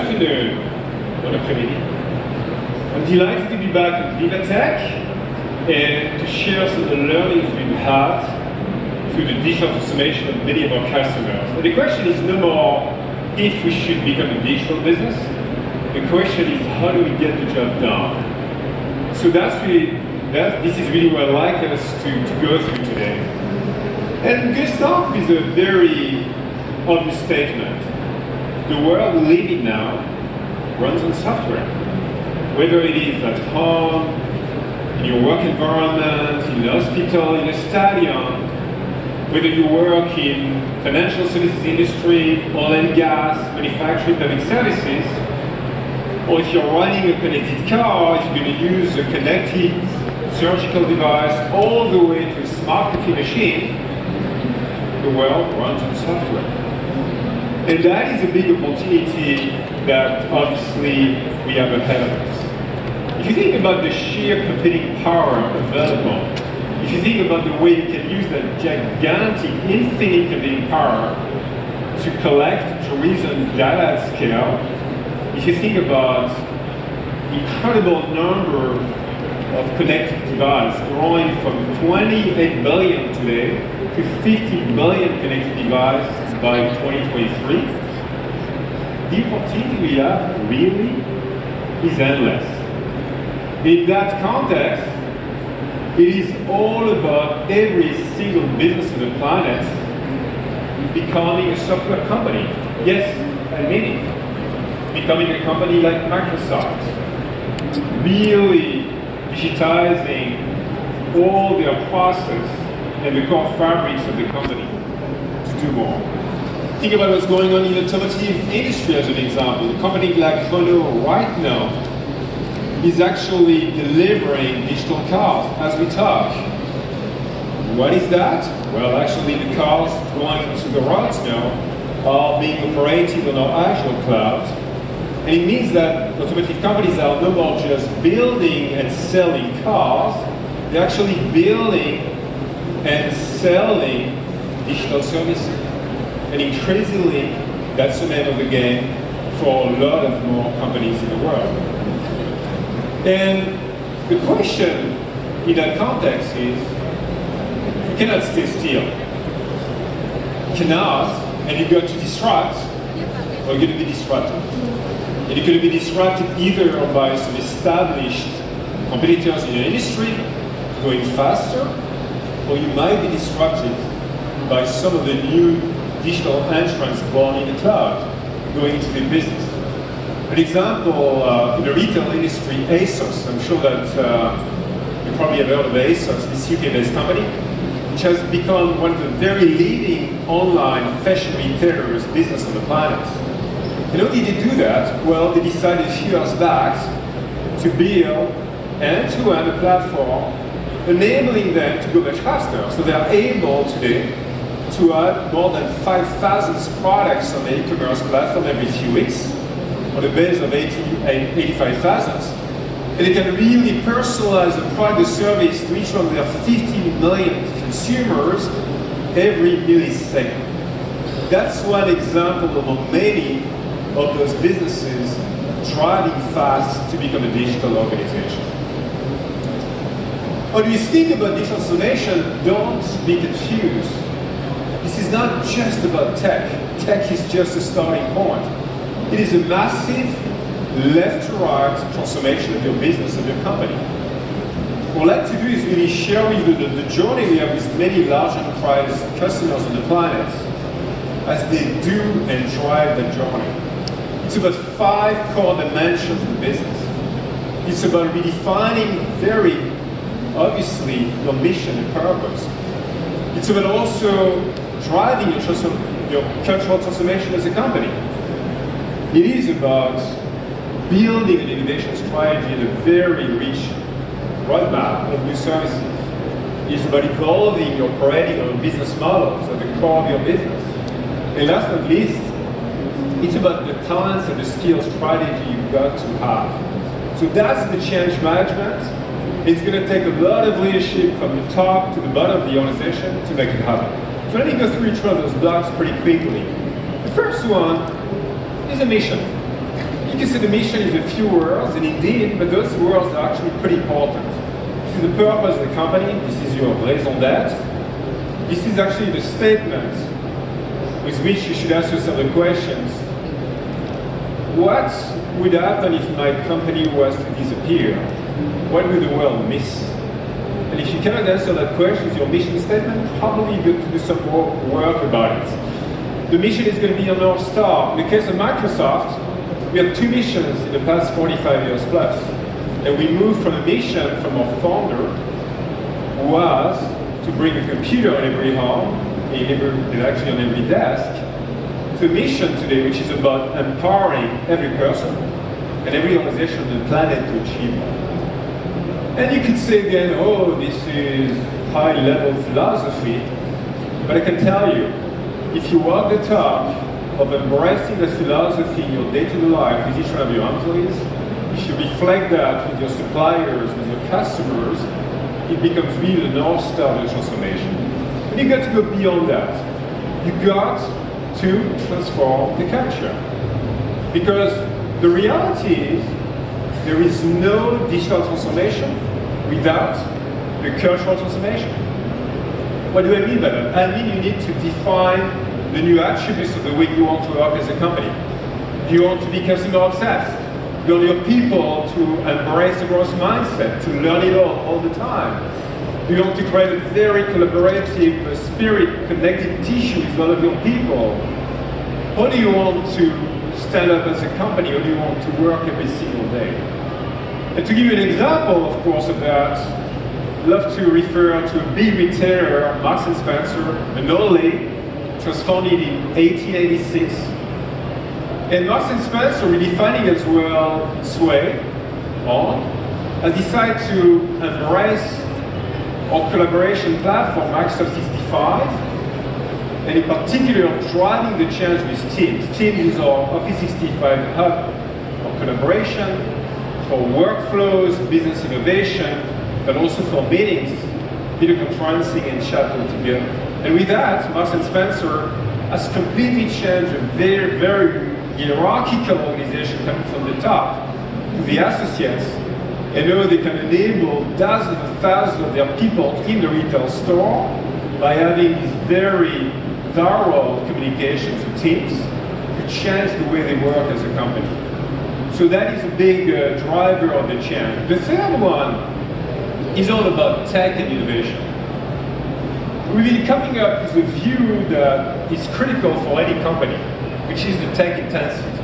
afternoon, bon après-midi. I'm delighted to be back at VIVA-TECH and to share some of the learnings we've had through the digital transformation of many of our customers. And the question is no more if we should become a digital business. The question is how do we get the job done? So this is really what I'd like us to go through today. And I'm going to start with a very obvious statement. The world we live in now runs on software. Whether it is at home, in your work environment, in a hospital, in a stadium, whether you work in financial services industry, oil and gas, manufacturing, public services, or if you're running a connected car, if you're going to use a connected surgical device all the way to a smart coffee machine, the world runs on software. And that is a big opportunity that obviously we have ahead of us. If you think about the sheer computing power available, if you think about the way you can use that gigantic, infinite computing power to collect, to reason data at scale, if you think about the incredible number of connected devices growing from 28 billion today to 50 billion connected devices by 2023, the opportunity we have really is endless. In that context, it is all about every single business on the planet becoming a software company. Yes, I mean it. Becoming a company like Microsoft, really digitizing all their process and the core fabrics of the company to do more. Think about what's going on in the automotive industry as an example. A company like Renault right now is actually delivering digital cars as we talk. What is that? Well, actually the cars going to the roads now are being operated on our Azure cloud. And it means that automotive companies are no more just building and selling cars, they're actually building and selling digital services. And increasingly, that's the name of the game for a lot of more companies in the world. And the question in that context is, you cannot stay still. You cannot, and you've got to disrupt, or you're going to be disrupted. And you're going to be disrupted either by some established competitors in your industry going faster, or you might be disrupted by some of the new digital entrants born in the cloud going into the business. An example in the retail industry, ASOS. I'm sure that you probably have heard of ASOS, this UK-based company, which has become one of the very leading online fashion retailers business on the planet. And how did they do that? Well, they decided a few years back to build end-to-end a platform enabling them to go much faster. So they are able today to add more than 5,000 products on the e-commerce platform every few weeks on a base of 85,000. And they can really personalize the product or service to each one of their 15 million consumers every millisecond. That's one example of many of those businesses driving fast to become a digital organization. When you think about digital transformation, don't be confused. This is not just about tech. Tech is just a starting point. It is a massive left to right transformation of your business, of your company. What I'd like to do is really share with you the journey we have with many large enterprise customers on the planet as they do and drive the journey. It's about 5 core dimensions of the business. It's about redefining very obviously your mission and purpose. It's about also driving your cultural transformation as a company. It is about building an innovation strategy and a very rich roadmap of new services. It's about evolving your operating or business models at the core of your business. And last but not least, it's about the talents and the skills strategy you've got to have. So that's the change management. It's going to take a lot of leadership from the top to the bottom of the organization to make it happen. So let me go through each one of those blocks pretty quickly. The first one is a mission. You can say the mission is a few words, and indeed, but those words are actually pretty important. This is the purpose of the company, this is your raison d'être. This is actually the statement with which you should ask yourself the questions. What would happen if my company was to disappear? What would the world miss? And if you cannot answer that question with your mission statement, probably you have to do some more work about it. The mission is going to be your North Star. In the case of Microsoft, we had two missions in the past 45 years plus. And we moved from a mission from our founder, who was to bring a computer in every home, and actually on every desk, to a mission today which is about empowering every person and every organization on the planet to achieve that. And you could say again, oh, this is high-level philosophy, but I can tell you, if you walk the talk of embracing that philosophy in your day-to-day life with each one of your employees, if you reflect that with your suppliers, with your customers, it becomes really the North Star of the transformation. And you got to go beyond that. You got to transform the culture. Because the reality is, there is no digital transformation without the cultural transformation. What do I mean by that? I mean you need to define the new attributes of the way you want to work as a company. You want to be customer obsessed. You want your people to embrace the growth mindset, to learn it all the time. You want to create a very collaborative spirit, connected tissue with all of your people. How do you want to stand up as a company? How do you want to work every single day? And to give you an example, of course, of that, I'd love to refer to a big retailer, Marks & Spencer, an old lady. It was founded in 1886. And Marks & Spencer, redefining as well its way on, has decided to embrace our collaboration platform, Microsoft 365, and in particular driving the change with Teams. Teams is our Office 365 hub for collaboration, for workflows, business innovation, but also for meetings, video conferencing, and chat all together. And with that, Marks & Spencer has completely changed a very, very hierarchical organization coming from the top to the associates, and now they can enable dozens of thousands of their people in the retail store by having this very thorough communication through Teams to change the way they work as a company. So that is a big driver of the change. The third one is all about tech and innovation. We've been coming up with a view that is critical for any company, which is the tech intensity.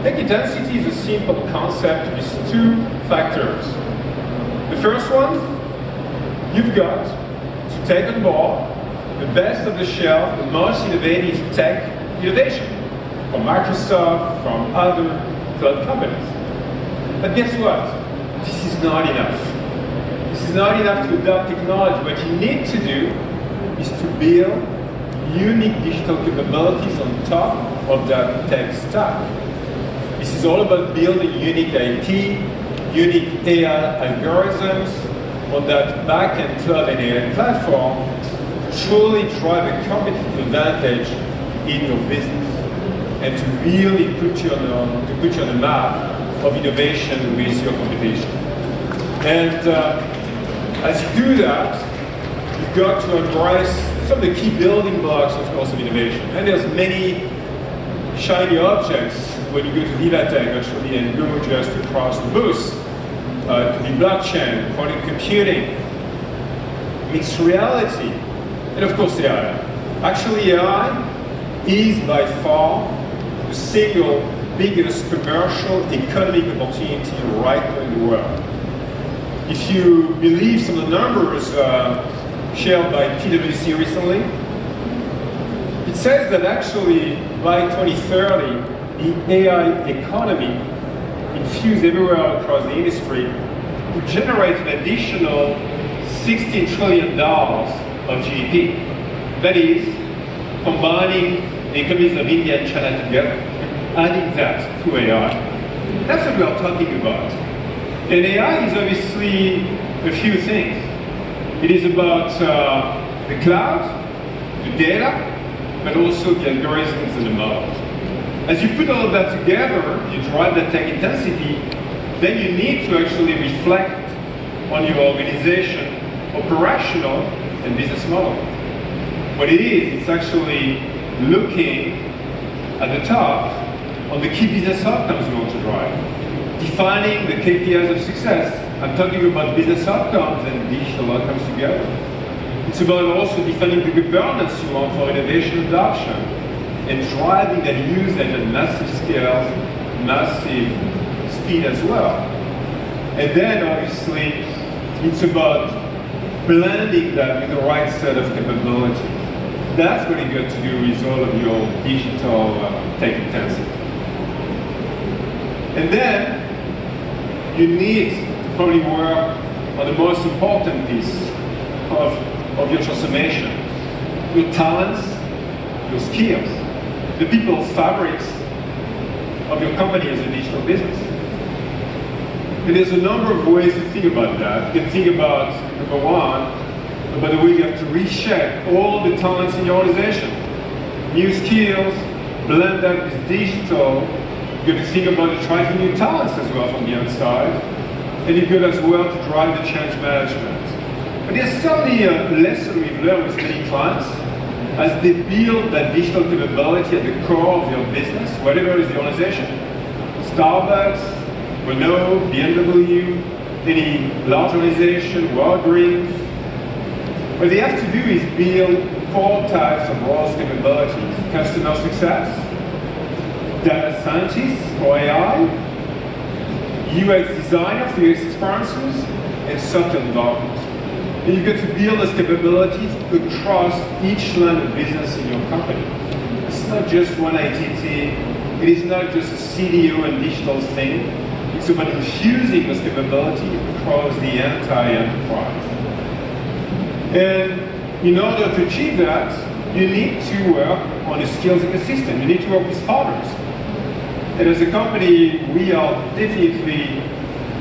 Tech intensity is a simple concept with two factors. The first one, you've got to take on board the best of the shelf, the most innovative tech innovation from Microsoft, from other cloud companies. But guess what? This is not enough. This is not enough to adopt technology. What you need to do is to build unique digital capabilities on top of that tech stack. This is all about building unique IT, unique AI algorithms on that back-end cloud and AI platform to truly drive a competitive advantage in your business and to really put you on the map of innovation with your competition. And as you do that, you've got to embrace some of the key building blocks, of course, of innovation. And there's many shiny objects when you go to VIVA-TECH actually and go just across the booth. It could be blockchain, quantum computing, mixed reality, and of course AI. Actually, AI is by far the single biggest commercial economic opportunity right now in the world. If you believe some of the numbers shared by PwC recently, it says that actually by 2030, the AI economy infused everywhere across the industry would generate an additional $16 trillion of GDP. That is, combining the economies of India and China together, adding that to AI. That's what we are talking about. And AI is obviously a few things. It is about the cloud, the data, but also the algorithms and the models. As you put all of that together, you drive that tech intensity, then you need to actually reflect on your organization, operational and business model. What it is, it's actually looking at the top on the key business outcomes we want to drive. Defining the KPIs of success. I'm talking about business outcomes and digital outcomes together. It's about also defining the governance you want for innovation adoption and driving that usage at massive scales, massive speed as well. And then obviously it's about blending that with the right set of capabilities. That's what you got to do with all of your digital tech intensity. And then you need to probably work on the most important piece of your transformation. Your talents, your skills, the people fabrics of your company as a digital business. And there's a number of ways to think about that. You can think about, number one, about the way you have to reshape all the talents in your organization. New skills, blend that with digital. You have to think about attracting new talents as well from the outside. And you've got as well to drive the change management. But there's certainly a lesson we've learned with many clients as they build that digital capability at the core of your business, whatever is the organization. Starbucks, Renault, BMW, any large organization, Walgreens. What they have to do is build 4 types of roles capabilities. Customer success, data scientists for AI, UX designer for UX experiences, and software development. And you've got to build those capabilities across each line of business in your company. It's not just one IT team. It is not just a CDO and digital thing. It's about infusing those capabilities across the entire enterprise. And in order to achieve that, you need to work on a skills ecosystem. You need to work with partners. And as a company, we are definitely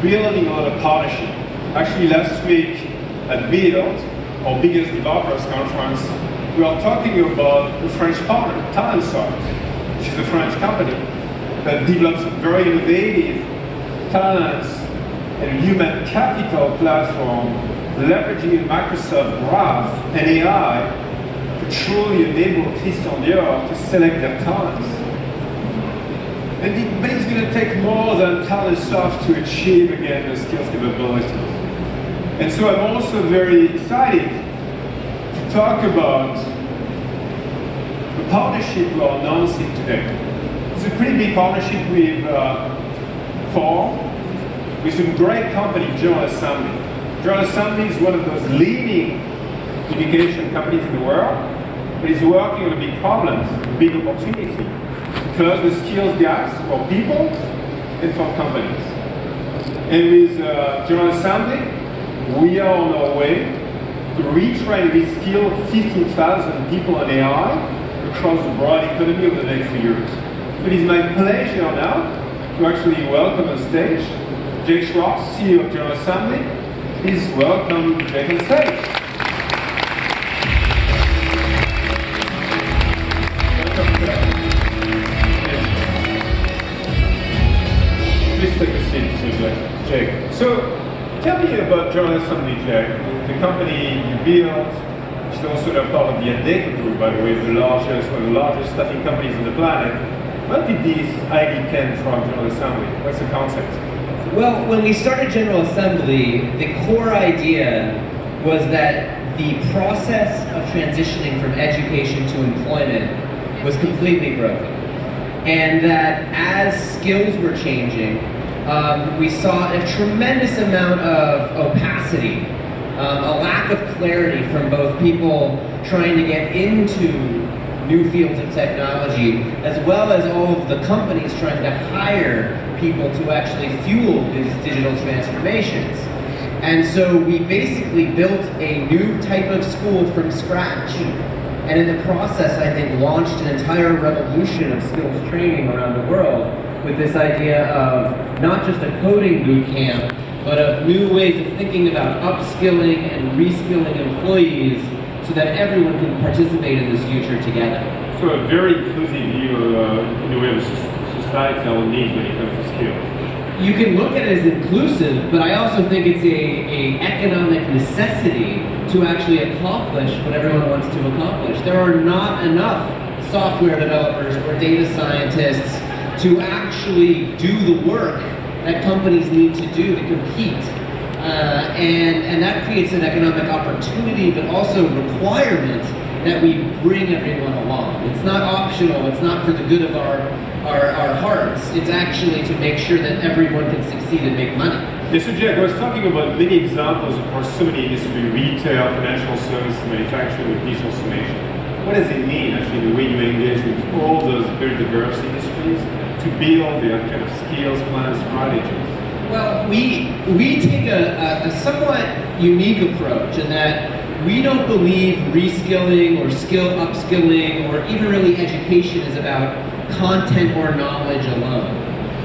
building a lot of partnership. Actually, last week at Build, our biggest developers conference, we are talking about the French partner, Talentsoft, which is a French company that develops very innovative talents and human capital platform, leveraging Microsoft Graph and AI to truly enable Christian Dior to select their talents. But it's going to take more than Talentsoft to achieve, again, the skills capabilities. And so I'm also very excited to talk about the partnership we're announcing today. It's a pretty big partnership with with some great company, General Assembly. General Assembly is one of those leading education companies in the world, but is working on big problems, big opportunity to close the skills gaps for people and for companies. And with General Assembly, we are on our way to retrain and reskill 15,000 people on AI across the broad economy over the next few years. So it is my pleasure now to actually welcome on stage Jake Schwartz, CEO of General Assembly. Please welcome Jake on stage. Welcome, please take a seat, Jake. So, tell me about General Assembly, Jake. The company you built, which is also a part of the décrit group, by the way, one of the largest staffing companies on the planet. Where did this idea come from, General Assembly? What's the concept? Well, when we started General Assembly, the core idea was that the process of transitioning from education to employment was completely broken. And that as skills were changing, we saw a tremendous amount of opacity, a lack of clarity from both people trying to get into new fields of technology, as well as all of the companies trying to hire people to actually fuel these digital transformations. And so we basically built a new type of school from scratch. And in the process, I think, launched an entire revolution of skills training around the world with this idea of not just a coding boot camp, but of new ways of thinking about upskilling and reskilling employees so that everyone can participate in this future together. also a very inclusive view in the way of societal needs when it comes to skills. You can look at it as inclusive, but I also think it's a economic necessity to actually accomplish what everyone wants to accomplish. There are not enough software developers or data scientists to actually do the work that companies need to do to compete. And that creates an economic opportunity, but also requirement that we bring everyone along. It's not optional, it's not for the good of our hearts, it's actually to make sure that everyone can succeed and make money. Yes, so Jack, I was talking about many examples across so many industries, retail, financial services, manufacturing, with digital summation. What does it mean, actually, the way you engage with all those very diverse industries to build their kind of skills, plans, strategies? Well, we take a somewhat unique approach in that we don't believe reskilling or upskilling or even really education is about content or knowledge alone.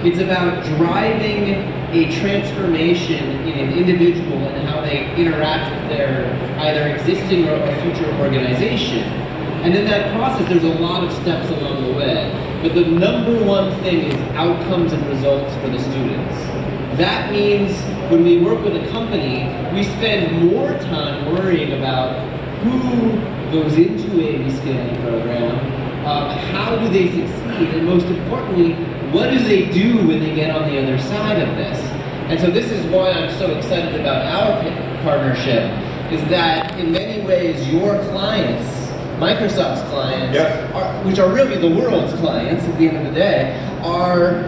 It's about driving a transformation in an individual and how they interact with their either existing or future organization. And in that process, there's a lot of steps along the way. But the number one thing is outcomes and results for the students. That means when we work with a company, we spend more time worrying about who goes into a reskilling program, how do they succeed, and most importantly, what do they do when they get on the other side of this? And so this is why I'm so excited about our partnership, is that in many ways your clients, Microsoft's clients, yes, which are really the world's clients at the end of the day, are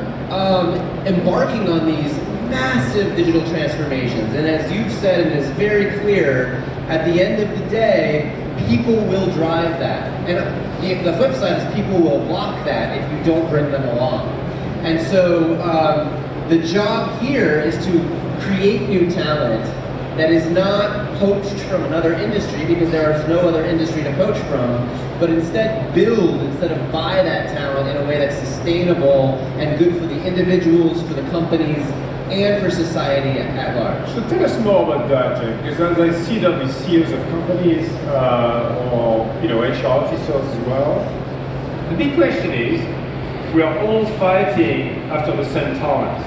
embarking on these massive digital transformations. And as you've said, and it's very clear, at the end of the day, people will drive that. And the flip side is people will block that if you don't bring them along. And so the job here is to create new talent that is not poached from another industry, because there is no other industry to poach from, but instead build, instead of buy that talent in a way that's sustainable and good for the individuals, for the companies, and for society at large. So tell us more about that, Jack, because as I see that with CEOs of companies or HR officers as well, the big question is, we are all fighting after the same talents.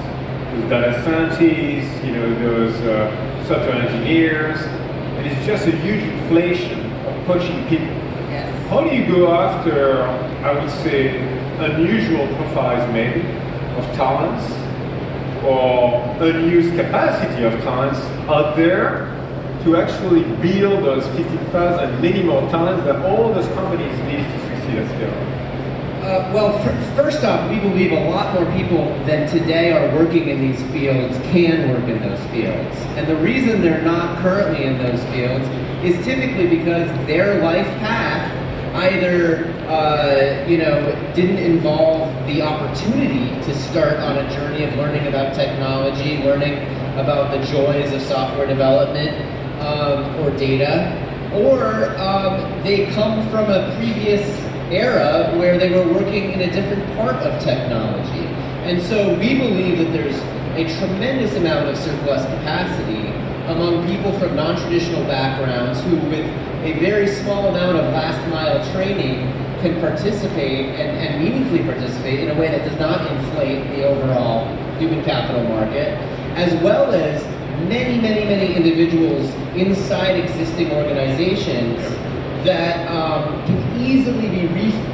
Those data scientists, those software engineers, and it's just a huge inflation of poaching people. Yes. How do you go after, I would say, unusual profiles maybe of talents, or unused capacity of talents out there to actually build those 50,000 many more talents that all those companies need to succeed at scale? Well, first off, we believe a lot more people than today are working in these fields can work in those fields. And the reason they're not currently in those fields is typically because their life path either didn't involve the opportunity to start on a journey of learning about technology, learning about the joys of software development or data, or they come from a previous era where they were working in a different part of technology. And so we believe that there's a tremendous amount of surplus capacity among people from non-traditional backgrounds who, with a very small amount of last-mile training, can participate and meaningfully participate in a way that does not inflate the overall human capital market, as well as many, many, many individuals inside existing organizations that can easily be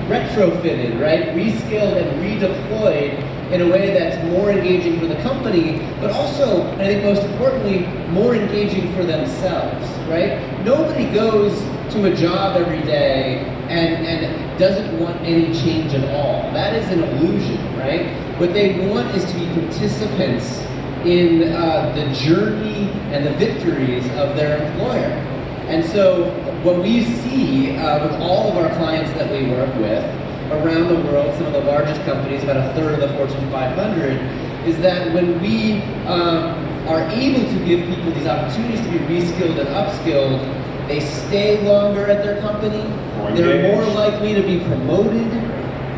retrofitted, right? Reskilled and redeployed in a way that's more engaging for the company, but also, and I think most importantly, more engaging for themselves, right? Nobody goes to a job every day and doesn't want any change at all. That is an illusion, right? What they want is to be participants in the journey and the victories of their employer. And so what we see with all of our clients that we work with around the world, some of the largest companies, about a third of the Fortune 500, is that when we are able to give people these opportunities to be reskilled and upskilled, they stay longer at their company, they're more likely to be promoted,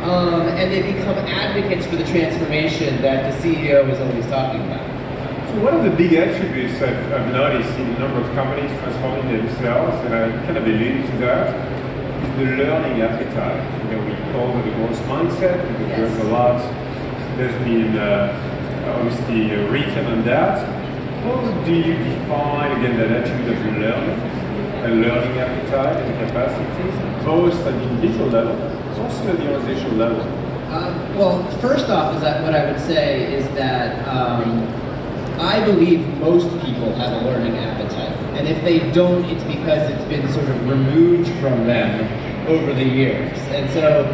and they become advocates for the transformation that the CEO is always talking about. So one of the big attributes I've noticed in a number of companies transforming themselves, and I kind of alluded to that, is the learning appetite. You know, we call it the growth mindset, because there's a lot, there's been obviously written on that. How do you define, again, that attitude of learning, and learning appetite and capacities, both at the individual level, but also at the organizational level? Well, first off, is that what I would say is that I believe most people have a learning appetite, and if they don't, it's because it's been sort of removed from them over the years. And so,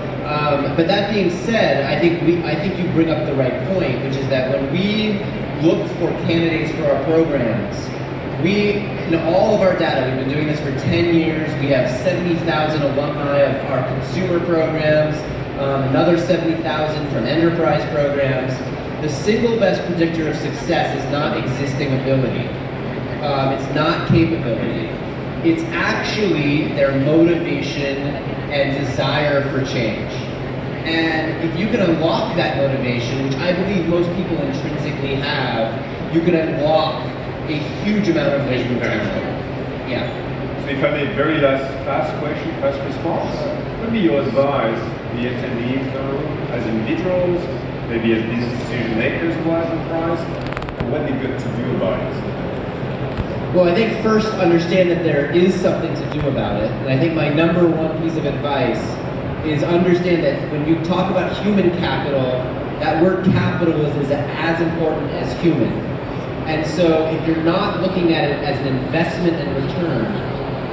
but that being said, I think you bring up the right point, which is that when we look for candidates for our programs, in all of our data, we've been doing this for 10 years, we have 70,000 alumni of our consumer programs, another 70,000 from enterprise programs. The single best predictor of success is not existing ability. It's not capability. It's actually their motivation and desire for change. And if you can unlock that motivation, which I believe most people intrinsically have, you can unlock a huge amount of latent potential. Yeah. So if I may, very fast question, fast response. What would be your advice to the attendees as individuals, maybe as business decision makers of large enterprise, and what they've got to do about it? Well, I think first understand that there is something to do about it. And I think my number one piece of advice is understand that when you talk about human capital, that word capital is as important as human. And so if you're not looking at it as an investment and return,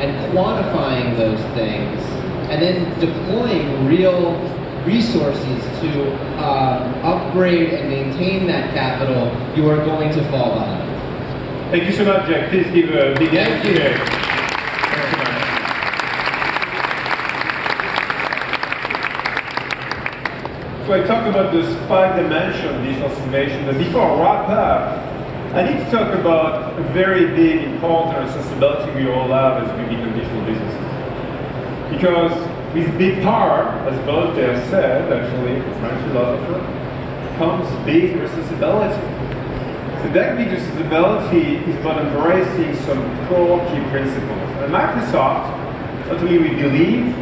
and quantifying those things, and then deploying real resources to upgrade and maintain that capital, you are going to fall behind. Thank you so much, Jack. Please give a big hand to Jack. So I talked about this 5-dimension digital transformation, but before I wrap up, I need to talk about a very big, important responsibility we all have as we become digital businesses. Because with big power, as Voltaire said, actually, a French philosopher, comes big responsibility. So that big responsibility is about embracing some core key principles. At Microsoft, not only we believe,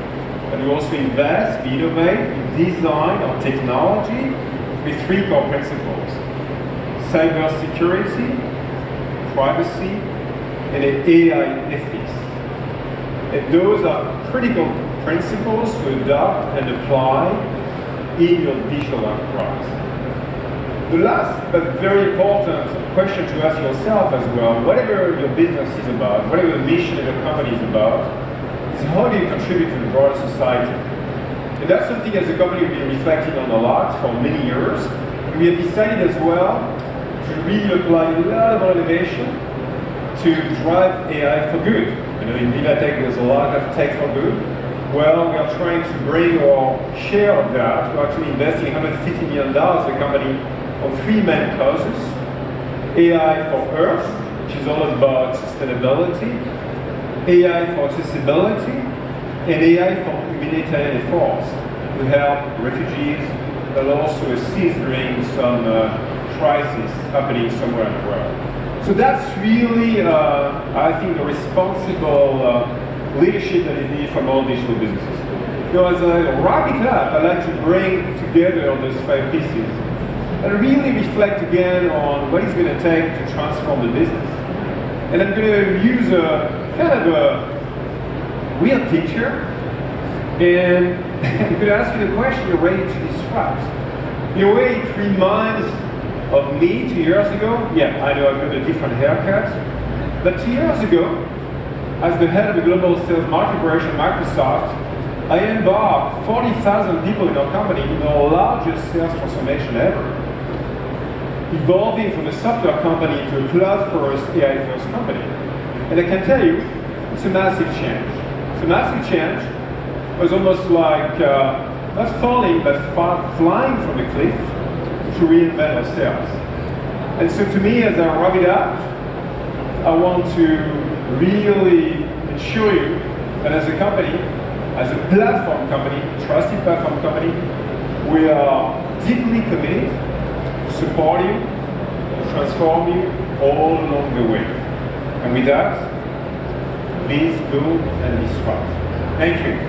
but we also invest, we innovate, we design our technology with 3 core principles: cybersecurity, privacy, and AI ethics. And those are critical principles to adopt and apply in your digital enterprise. The last but very important question to ask yourself as well, whatever your business is about, whatever the mission of your company is about, is how do you contribute to the broader society? And that's something as a company we've been reflecting on a lot for many years. We have decided as well to really apply a lot of innovation to drive AI for good. You know, in VIVA-TECH there's a lot of tech for good. Well, we are trying to bring our share of that. We're actually investing $150 million as a company on 3 main causes. AI for Earth, which is all about sustainability, AI for accessibility, and AI for humanitarian efforts to help refugees, but also assist during some crisis happening somewhere in the world. So that's really, I think, the responsible leadership that is needed from all digital businesses. You know, as I wrap it up, I'd like to bring together those 5 pieces and really reflect again on what it's going to take to transform the business. And I'm going to use a kind of a real picture, and I'm going to ask you the question you're ready to disrupt. In a way, it reminds of me 2 years ago. Yeah, I know I've got a different haircut, but 2 years ago, as the head of the global sales market operation at Microsoft, I embarked 40,000 people in our company in our largest sales transformation ever, evolving from a software company to a cloud-first, AI-first company. And I can tell you, it's a massive change. It's a massive change. It was almost like not falling, but flying from the cliff to reinvent ourselves. And so to me, as I wrap it up, I want to really assure you that as a company, as a platform company, trusted platform company, we are deeply committed to support you, to transform you all along the way. And with that, please go and disrupt. Thank you.